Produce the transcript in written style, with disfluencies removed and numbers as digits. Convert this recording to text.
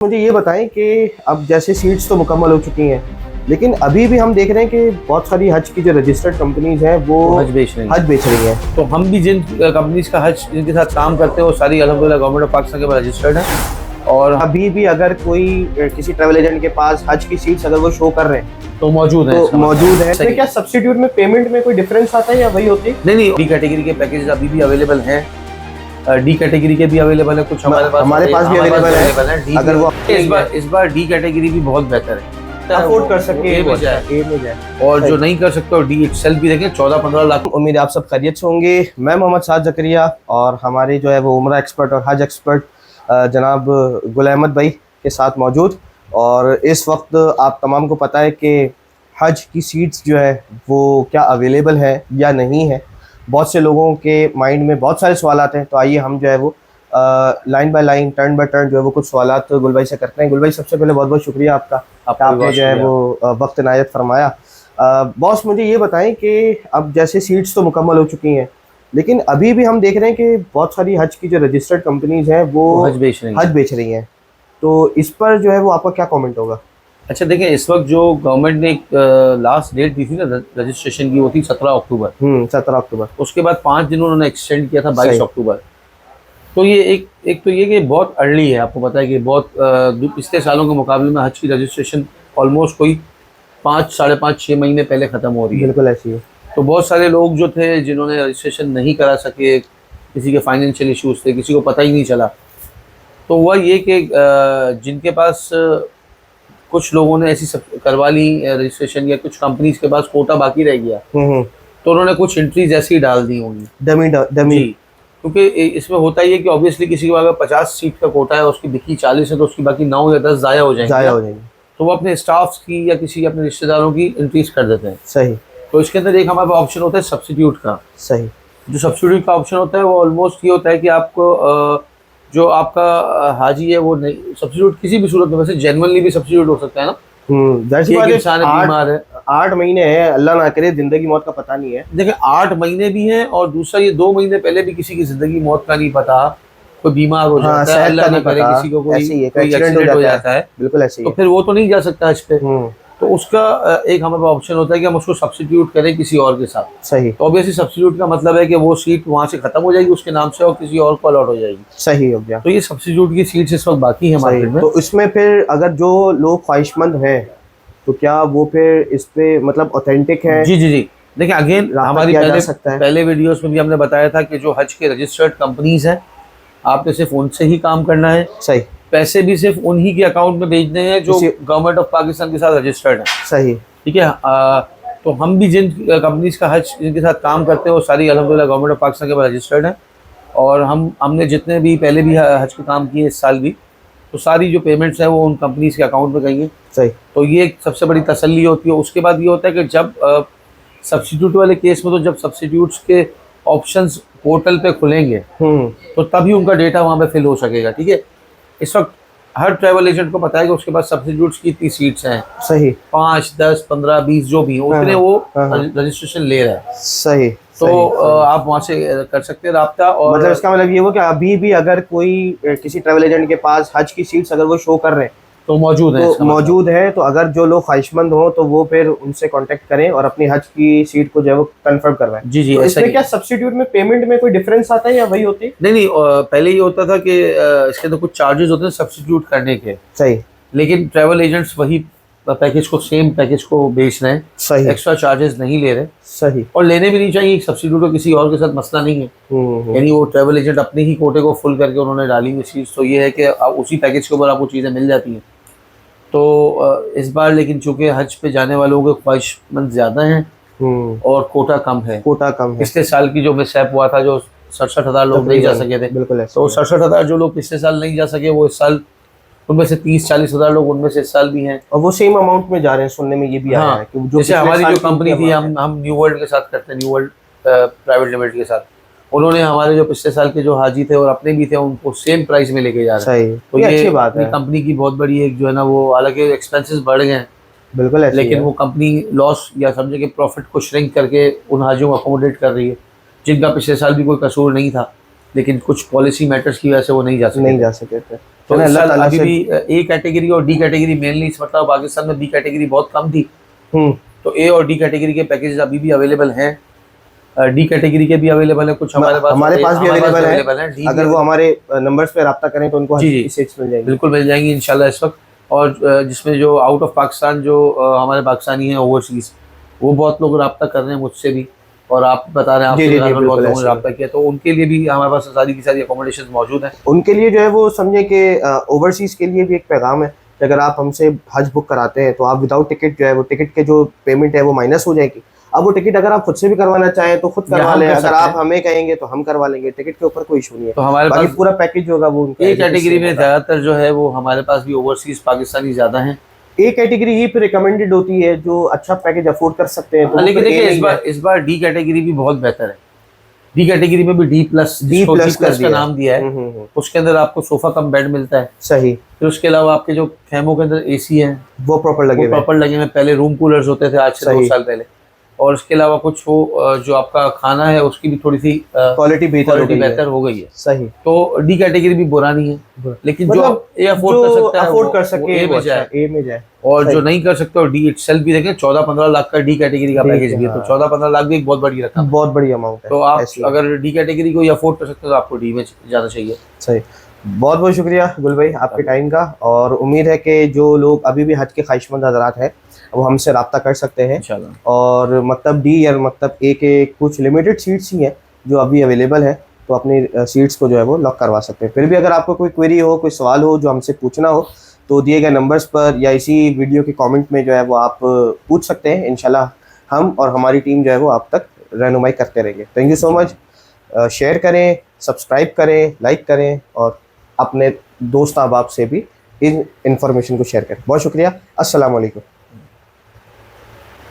मुझे ये बताएं कि अब जैसे सीट्स तो मुकम्मल हो चुकी हैं, लेकिन अभी भी हम देख रहे हैं कि बहुत सारी हज की जो रजिस्टर्ड कंपनीज हैं वो हज बेच रही हैं। तो हम भी जिन कंपनीज का हज जिनके साथ काम करते हैं वो सारी अल्हम्दुलिल्लाह गवर्नमेंट ऑफ पाकिस्तान के पास रजिस्टर्ड है। और अभी भी अगर कोई किसी ट्रैवल एजेंट के पास हज की सीट्स अगर वो शो कर रहे हैं तो मौजूद है इसमें क्या सब्स्टिट्यूट में पेमेंट में कोई डिफरेंस आता है या वही होती है? नहीं, डी कैटेगरी के पैकेज अभी भी अवेलेबल हैं। डी कैटेगरी के भी अवेलेबल है, कुछ हमारे पास भी अवेलेबल है। अगर वो इस बार डी कैटेगरी भी बहुत बेहतर है, अफोर्ड कर सके ए में जाए। और जो नहीं कर सकते डी एक्सेल भी देखें 14-15 लाख। उम्मीद है आप सब खैरियत से होंगे। मैं मोहम्मद साद जकरिया और हमारे जो है वो उम्रा एक्सपर्ट और हज एक्सपर्ट जनाब गुल अहमद भाई के साथ मौजूद। और इस वक्त आप तमाम को पता है कि हज की सीट्स जो है वो क्या अवेलेबल है या नहीं है। बहुत से लोगों के माइंड में बहुत सारे सवालात हैं, तो आइए हम जो है वो line by line turn by turn जो है वो कुछ सवालात गुल भाई से करते हैं। गुल भाई, सबसे पहले बहुत बहुत शुक्रिया आपका, आपने जो है वो वक्त इनायत फरमाया। बॉस, मुझे ये बताएं कि अब जैसे सीट्स तो मुकम्मल हो चुकी हैं, लेकिन अभी भी हम देख रहे हैं कि बहुत सारी हज की जो रजिस्टर्ड कंपनीज हैं वो हज बेच रही हैं। तो इस पर जो है वो आपका क्या कमेंट होगा? अच्छा देखिए, इस वक्त जो गवर्नमेंट ने लास्ट डेट दी थी ना रजिस्ट्रेशन की, वो थी 17 अक्टूबर। 17 अक्टूबर। उसके बाद 5 दिन उन्होंने एक्सटेंड किया था 22 अक्टूबर। तो ये एक तो ये कि बहुत अर्ली है। आपको पता है कि बहुत पिछले सालों के मुकाबले में हज की रजिस्ट्रेशन ऑलमोस्ट कोई 5-5.5-6 महीने पहले ख़त्म हो रही है। बिल्कुल ऐसी है। तो बहुत सारे लोग जो थे जिन्होंने रजिस्ट्रेशन नहीं करा सके, किसी के फाइनेंशियल इश्यूज थे, किसी को पता ही नहीं चला, तो वह ये कि जिनके पास कुछ लोगों ने ऐसी करवा ली रजिस्ट्रेशन, या कुछ कंपनीज के पास कोटा बाकी रह गया, तो उन्होंने कुछ एंट्रीज ऐसी ही डाल दी होंगी डमी। क्योंकि इसमें होता ही है कि ऑब्वियसली किसी के अगर 50 सीट का कोटा है, उसकी बिकी 40 है, तो उसकी बाकी 9 या 10 ज़ाया हो जाएंगे। तो वो अपने स्टाफ की या किसी अपने रिश्तेदारों की एंट्रीज कर देते हैं। सही। तो इसके अंदर एक हमारे पास ऑप्शन होता है सब्सिट्यूट का। सही। जो सब्सिट्यूट का ऑप्शन होता है वो ऑलमोस्ट ये होता है कि आपको जो आपका हाजी है वो नहीं, सब्सिट्यूट किसी भी सूरत में, वैसे जेन्युइनली भी सब्सिट्यूट हो सकता है ना। इंसान बीमार है, 8 महीने है, अल्लाह ना करे, जिंदगी मौत का पता नहीं है। देखिए 8 महीने भी हैं, और दूसरा ये 2 महीने पहले भी किसी की जिंदगी मौत का नहीं पता, कोई बीमार हो जाता है, अल्लाह ना करे किसी को कोई एक्सीडेंट हो जाता है, बिल्कुल ऐसे ही, तो फिर वो तो नहीं जा सकता हज पे। तो उसका एक हमारे पास ऑप्शन होता है कि हम उसको सब्सिट्यूट करें किसी और के साथ। सही। तो ऑब्वियसली सब्सिट्यूट का मतलब है कि वो सीट वहाँ से खत्म हो जाएगी उसके नाम से और किसी और को अलॉट हो जाएगी। सही हो गया। तो ये सब्सिट्यूट की सीट्स इस वक्त बाकी है मार्केट में। तो इसमें फिर अगर जो लोग ख्वाहिशमंद हैं तो क्या वो फिर इस पे मतलब ऑथेंटिक है? जी। देखिए अगेन हमारी पहले वीडियोस में भी हमने बताया था कि जो हज के रजिस्टर्ड कंपनीज हैं, आपने सिर्फ उनसे ही काम करना है। सही। पैसे भी सिर्फ उन्हीं के अकाउंट में भेजने हैं जो गवर्नमेंट ऑफ पाकिस्तान के साथ रजिस्टर्ड है। सही। ठीक है। तो हम भी जिन कंपनीज का हज जिनके साथ काम करते हैं वो सारी अल्हम्दुलिल्लाह गवर्नमेंट ऑफ पाकिस्तान के पास रजिस्टर्ड है। और हमने जितने भी पहले भी हज के काम किए इस साल भी, तो सारी जो पेमेंट्स हैं वो उन कंपनीज के अकाउंट में गई हैं। सही। तो ये एक सबसे बड़ी तसल्ली होती है। उसके बाद ये होता है कि जब सब्सिट्यूट वाले केस में, तो जब सब्सिट्यूट्स के ऑप्शंस पोर्टल पे खुलेंगे तो तभी उनका डेटा वहाँ पे फिल हो सकेगा। ठीक है। इस वक्त हर ट्रैवल एजेंट को पता है कि उसके पास सब्सिट्यूट्स की इतनी सीट्स हैं। सही। 5, 10, 15, 20 जो भी उतने वो रजिस्ट्रेशन ले रहा है। सही। तो आप वहाँ से कर सकते हैं राब्ता। और मतलब इसका मतलब ये हो कि अभी भी अगर कोई किसी ट्रैवल एजेंट के पास हज की सीट्स अगर वो शो कर रहे हैं तो मौजूद है। तो अगर जो लोग ख्वाहिशमंद हो तो वो फिर उनसे कांटेक्ट करें और अपनी हज की सीट को जो है वो कंफर्म करवाएं। जी। तो इसमें क्या सब्स्टिट्यूट में पेमेंट में कोई डिफरेंस आता है या वही होती है? नहीं, पहले ये होता था कि इसके अंदर कुछ चार्जेस होते हैं सब्स्टिट्यूट करने के। सही। लेकिन ट्रैवल एजेंट्स वही पैकेज को, सेम पैकेज को बेच रहे हैं। सही। एक्स्ट्रा चार्जेस नहीं ले रहे। सही। और लेने भी नहीं चाहिए। सब्स्टिट्यूट को किसी और के साथ मसला नहीं है। यानी वो ट्रैवल एजेंट अपने ही कोटे को फुल करके उन्होंने डाली हुई चीज़, तो ये है कि उसी पैकेज के ऊपर आपको चीज़ें मिल जाती हैं। तो इस बार लेकिन चूंकि हज पे जाने वालों के ख्वाहिशमंद ज़्यादा हैं और कोटा कम है। पिछले साल की जो मिसहैप हुआ था, जो 67,000 लोग नहीं जा सके थे, बिल्कुल। तो 67,000 जो लोग पिछले साल नहीं जा सके, वो इस साल उनमें से 30-40 हज़ार लोग उनमें से इस साल भी हैं, और वो सेम अमाउंट में जा रहे हैं। सुनने में ये भी आया है कि जैसे हमारी जो कंपनी थी, हम न्यू वर्ल्ड के साथ करते हैं, न्यू वर्ल्ड प्राइवेट लिमिटेड के साथ, उन्होंने हमारे जो पिछले साल के जो हाजी थे और अपने भी थे उनको सेम प्राइस में लेके जा रहे हैं। तो ये अच्छी बात है। कंपनी की बहुत बड़ी एक जो है ना, वो हालांकि एक्सपेंसेस बढ़ गए हैं, बिल्कुल, लेकिन वो कंपनी लॉस या समझे कि प्रॉफिट को श्रिंक करके उन हाजियों को अकोमोडेट कर रही है जिनका पिछले साल भी कोई कसूर नहीं था, लेकिन कुछ पॉलिसी मैटर्स की वजह से वो नहीं जा सके थे। तो मैंने इस अल्लाह साल ताला अभी से भी ए कैटेगरी और डी कैटेगरी मेनली इस मतलब पाकिस्तान में बी कैटेगरी बहुत कम थी, हम्म, तो ए और डी कैटेगरी के पैकेज अभी भी अवेलेबल हैं। डी कैटेगरी के भी अवेलेबल है कुछ हमारे पास, हमारे पास भी अवेलेबल है। डी अगर वो हमारे नंबर्स पे रब्ता करें तो उनको हर जी जी सीट्स मिल जाएंगी। बिल्कुल मिल जाएंगी इंशाल्लाह इस वक्त। और जिसमें जो आउट ऑफ पाकिस्तान जो हमारे पाकिस्तानी हैं ओवरसीज, वो बहुत लोग रब्ता कर रहे हैं मुझसे भी, और आप बता रहे हैं जी आपके जी घर जी में बहुत बिल्कुल लोगों ने ऐसे ही। रब्ता किया, तो उनके लिए भी हमारे पास सारी की सारी अकोमोडेशन मौजूद हैं। उनके लिए जो है वो समझे कि ओवरसीज के लिए भी एक पैगाम है कि अगर आप हमसे हज बुक कराते हैं तो आप विदाउट टिकट जो है वो टिकट के जो पेमेंट है वो माइनस हो जाएगी। अब वो टिकट अगर आप खुद से भी करवाना चाहें तो खुद या करवा हम लें, कर अगर सकते आप हैं। हमें कहेंगे तो हम करवा लेंगे, टिकट के ऊपर कोई इशू नहीं है। तो हमारे बाकी पास पूरा पैकेज जो होगा वो उनका ए as it is category same में होगा। ज़्यादातर जो है वो हमारे पास भी ओवरसीज पाकिस्तानी ज़्यादा हैं। ए कैटेगरी ही फिर रिकमेंडेड होती है जो अच्छा पैकेज अफोर्ड कर सकते हैं, तो वो लेकिन फिर देखिए A नहीं है। इस बार डी कैटेगरी भी बहुत बेहतर है। डी कैटेगरी में भी डी प्लस, डी जिसको डी प्लस कर प्लस का दिया नाम दिया है, उसके अंदर आपको सोफा कम बेड मिलता है। सही, फिर उसके अलावा आपके जो खेमों के अंदर एसी हैं वो प्रॉपर लगे वो हुए हैं। प्रॉपर लगे हुए हैं। पहले रूम कूलर्स होते थे आज से 2 सही। साल पहले। और उसके अलावा कुछ वो जो आपका खाना है उसकी भी थोड़ी सी क्वालिटी क्वालिटी बेहतर बेहतर हो गई है। सही। तो डी कैटेगरी भी बुरा नहीं है, लेकिन जो मतलब ये अफोर्ड कर सकता है अफोर्ड कर वो सके ए वो में अच्छा जाए, ए में जाए। और सही। जो नहीं कर सकते और डी इटसेल्फ भी देखें 14-15 लाख का डी कैटेगरी का डी पैकेज के, भी है, तो हाँ। 14-15 लाख भी एक बहुत बड़ी रकम है। बहुत बड़ी अमाउंट है। तो आप ऐसी है। अगर डी कैटेगरी को अफोर्ड कर सकते हो तो आपको डी में जाना चाहिए। सही। बहुत बहुत शुक्रिया गुल भाई आपके टाइम का, और उम्मीद है कि जो लोग अभी भी हज के ख्वाहिशमंद हज़रात हैं वो हमसे रब्ता कर सकते हैं। इंशाल्लाह। और मकतब डी या मकतब ए के कुछ लिमिटेड सीट्स ही हैं जो अभी अवेलेबल है, तो अपनी सीट्स को जो है वो लॉक करवा सकते हैं। फिर भी अगर आपको कोई क्वेरी हो, कोई सवाल हो जो हमसे पूछना हो, तो दिए गए नंबर्स पर या इसी वीडियो के कमेंट में जो है वो आप पूछ सकते हैं। इंशाल्लाह हम और हमारी टीम जो है वो आप तक रहनुमाई करते रहेंगे। Thank you so much. Share करें, सब्सक्राइब करें, लाइक करें, और अपने दोस्त अहबाब से भी इन इन्फॉर्मेशन को शेयर करें। बहुत शुक्रिया। अस्सलाम वालेकुम।